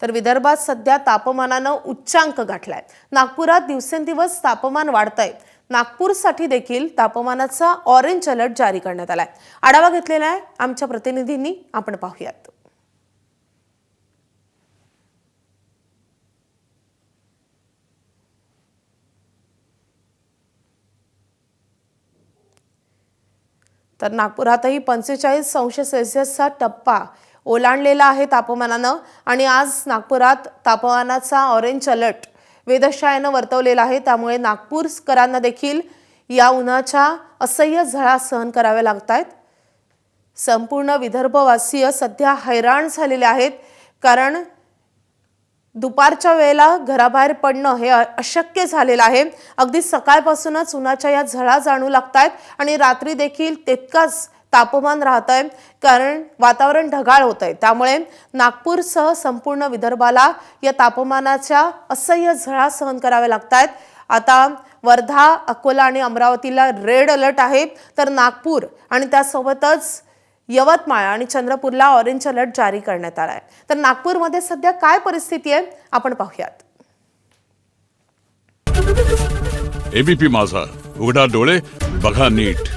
तर विदर्भात सध्या तापमानानं उच्चांक गाठलाय। नागपुरात दिवसेंदिवस तापमान वाढतंय। नागपूरसाठी देखील तापमानाचा ऑरेंज अलर्ट जारी करण्यात आलाय। आढावा घेतलेला आहे आमच्या प्रतिनिधींनी, आपण पाहूयात। तर नागपुरातही 45°C टप्पा ओलांडलेला आहे तापमानानं आणि आज नागपुरात तापमानाचा ऑरेंज अलर्ट वेधशाळेनं वर्तवलेला आहे। त्यामुळे नागपूरकरांना देखील या उन्हाच्या असह्य झळा सहन कराव्या लागतायत। संपूर्ण विदर्भवासीय सध्या हैराण झालेले आहेत, कारण दुपारच्या वेळेला घराबाहेर पडणं हे अशक्य झालेलं आहे। अगदी सकाळपासूनच उन्हाच्या या झळा जाणू लागतायत आणि रात्री देखील तितकाच तापमान राहतंय, कारण वातावरण ढगाळ होतंय। त्यामुळे नागपूरसह संपूर्ण विदर्भाला या तापमानाच्या असह्य झळा सहन कराव्या लागतायत। आता वर्धा, अकोला आणि अमरावतीला रेड अलर्ट आहे, तर नागपूर आणि त्यासोबतच यवतमाळ आणि चंद्रपूरला ऑरेंज अलर्ट जारी करण्यात आलाय। तर नागपूरमध्ये सध्या काय परिस्थिती आहे आपण पाहूयात। एबीपी माझा, उघडा डोळे बघा नीट।